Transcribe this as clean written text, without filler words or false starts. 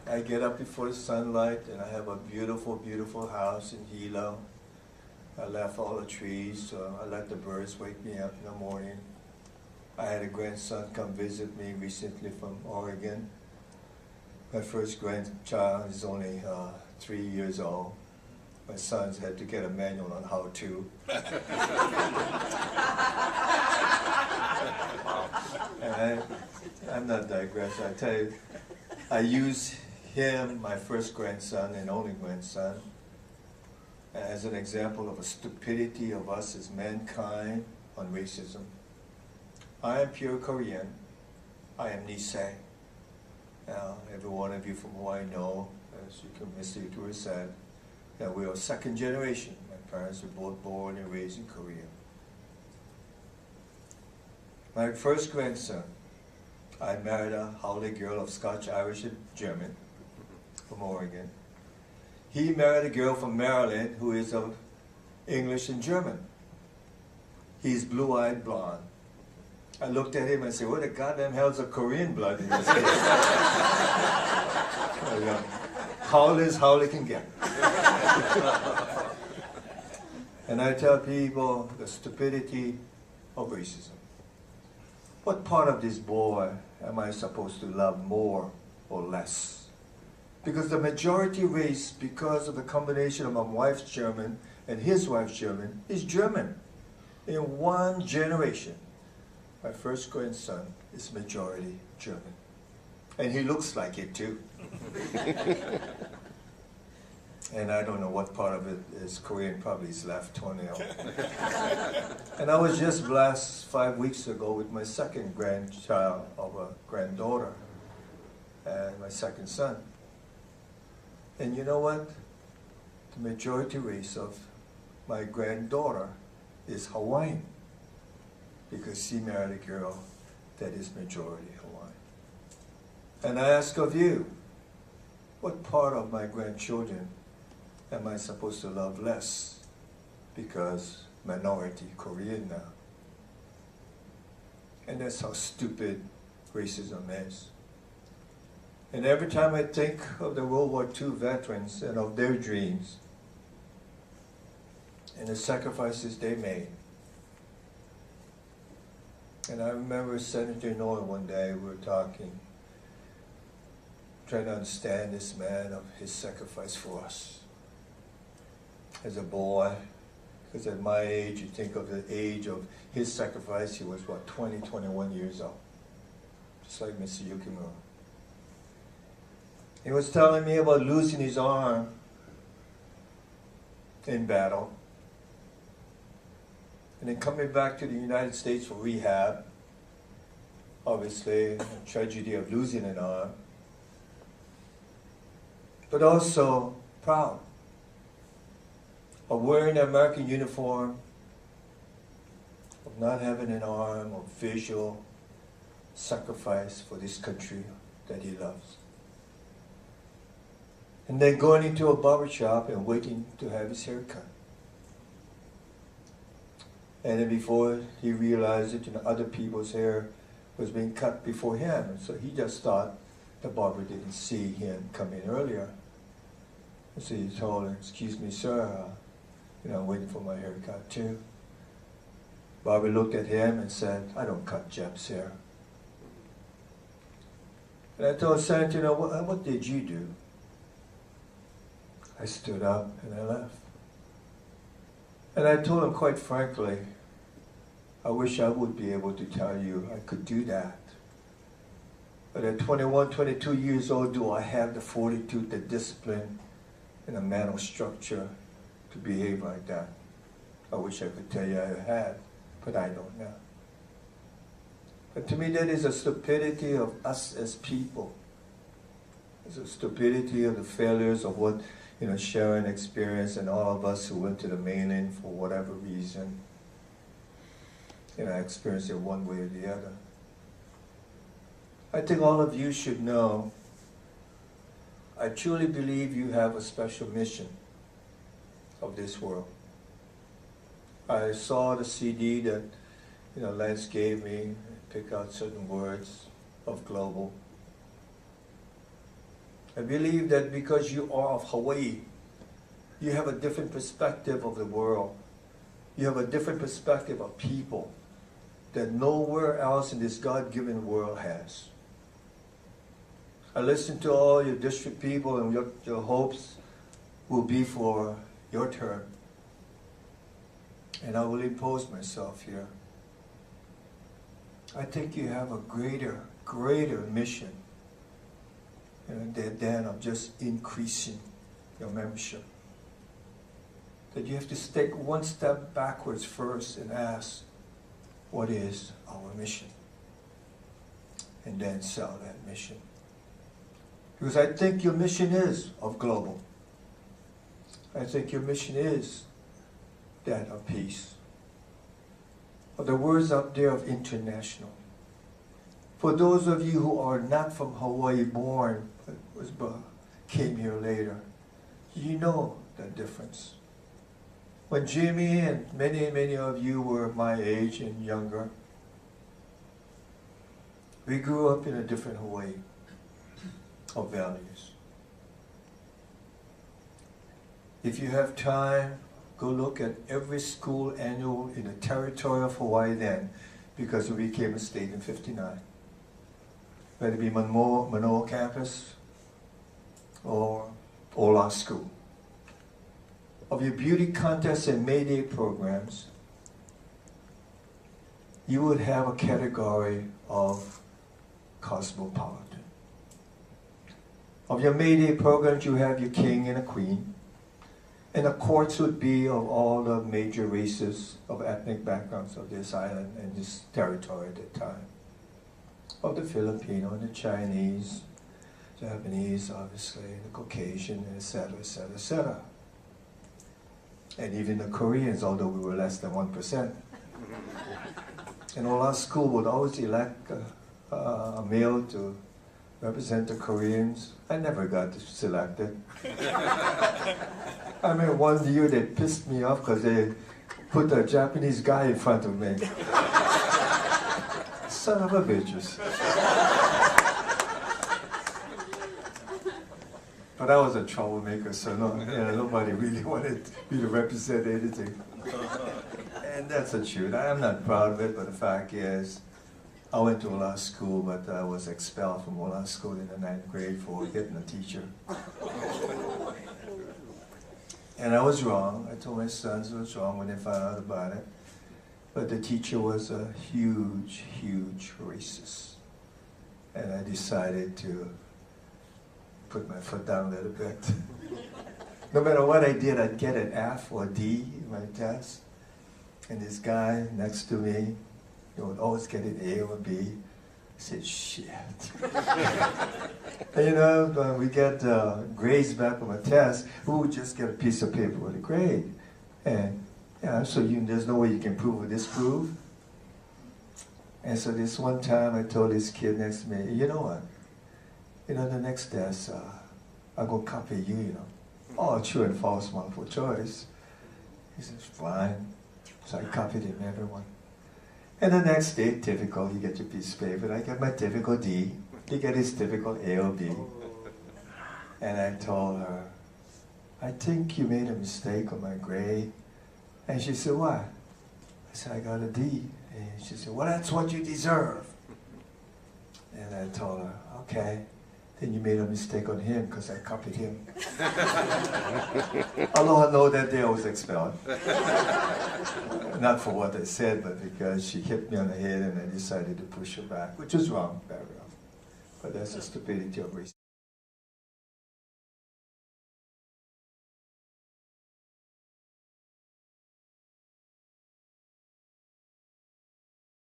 I get up before the sunlight, and I have a beautiful, beautiful house in Hilo. I left all the trees, so I let the birds wake me up in the morning. I had a grandson come visit me recently from Oregon. My first grandchild is only 3 years old. My sons had to get a manual on how to. And I'm not digressing. I tell you, I use him, my first grandson and only grandson, as an example of a stupidity of us as mankind on racism. I am pure Korean. I am Nisei. Now, every one of you from Hawaii know, as you can Mr. Tour said, that we are second generation. My parents were both born and raised in Korea. My first grandson, I married a Howley girl of Scotch, Irish, and German from Oregon. He married a girl from Maryland who is of English and German. He's blue-eyed blonde. I looked at him and said, what the goddamn hell's a Korean blood in this case? Howley is Howley can get. And I tell people the stupidity of racism. What part of this boy am I supposed to love more or less? Because the majority race, because of the combination of my wife's German and his wife's German, is German. In one generation, my first grandson is majority German. And he looks like it too. And I don't know what part of it is Korean, probably his left toenail. And I was just blessed 5 weeks ago with my second grandchild of a granddaughter and my second son. And you know what? The majority race of my granddaughter is Hawaiian, because she married a girl that is majority Hawaiian. And I ask of you, what part of my grandchildren am I supposed to love less because minority Korean now? And that's how stupid racism is. And every time I think of the World War II veterans and of their dreams and the sacrifices they made, and I remember Senator Noah one day, we were talking, trying to understand this man of his sacrifice for us. As a boy, because at my age, you think of the age of his sacrifice, he was what, 20, 21 years old. Just like Mr. Yukimura. He was telling me about losing his arm in battle, and then coming back to the United States for rehab, obviously, the tragedy of losing an arm, but also proud of wearing an American uniform, of not having an arm, of visual sacrifice for this country that he loves. And then going into a barber shop and waiting to have his hair cut. And then before he realized it, other people's hair was being cut before him. And so he just thought the barber didn't see him come in earlier. And so he told him, excuse me, sir, I'm waiting for my haircut too. Barber looked at him and said, I don't cut Jeff's hair. And I told Senator, what did you do? I stood up and I left. And I told him quite frankly, I wish I would be able to tell you I could do that. But at 21, 22 years old, do I have the fortitude, the discipline, and the mental structure to behave like that? I wish I could tell you I had, but I don't know. But to me, that is a stupidity of us as people. It's a stupidity of the failures of what Sharon experienced, and all of us who went to the mainland for whatever reason, experienced it one way or the other. I think all of you should know, I truly believe you have a special mission of this world. I saw the CD that Lance gave me, pick out certain words of global. I believe that because you are of Hawaii, you have a different perspective of the world. You have a different perspective of people that nowhere else in this God-given world has. I listen to all your district people, and your hopes will be for your term. And I will impose myself here. I think you have a greater mission than of just increasing your membership. That you have to take one step backwards first and ask, what is our mission? And then sell that mission. Because I think your mission is of global. I think your mission is that of peace. Or the words up there of international. For those of you who are not from Hawaii born, but came here later, you know the difference. When Jimmy and many of you were my age and younger, we grew up in a different Hawaii of values. If you have time, go look at every school annual in the territory of Hawaii then, because we became a state in '59. Whether it be Manoa campus or Ola School. Of your beauty contests and May Day programs, you would have a category of cosmopolitan. Of your May Day programs, you have your king and a queen. And the courts would be of all the major races of ethnic backgrounds of this island and this territory at that time. Of the Filipino and the Chinese, Japanese, obviously, the Caucasian, etc., etc., etc. And even the Koreans, although we were less than 1%. And all our school would always elect a male to represent the Koreans. I never got selected. I mean, one year they pissed me off because they put a Japanese guy in front of me. Son of a bitches. But I was a troublemaker, so nobody really wanted me to represent anything. And that's the truth. I am not proud of it, but the fact is, I went to Ola School, but I was expelled from Ola School in the 9th grade for hitting a teacher. And I was wrong. I told my sons I was wrong when they found out about it. But the teacher was a huge racist. And I decided to put my foot down a little bit. No matter what I did, I'd get an F or a D in my test. And this guy next to me, he would always get an A or a B. I said, shit. And when we get grades back on a test, we would just get a piece of paper with a grade. And so there's no way you can prove or disprove. And so this one time I told this kid next to me, you know what? The next test, I'll go copy you, all true and false multiple choice. He says, fine. So I copied him, everyone. And the next day, typical, you get your piece of paper. I get my typical D. He get his typical A or B. And I told her, I think you made a mistake on my grade. And she said, what? I said, I got a D. And she said, well, that's what you deserve. And I told her, okay. Then you made a mistake on him because I copied him. Although I know that day I was expelled. Not for what I said, but because she hit me on the head and I decided to push her back, which is wrong, very wrong. But that's the stupidity of race.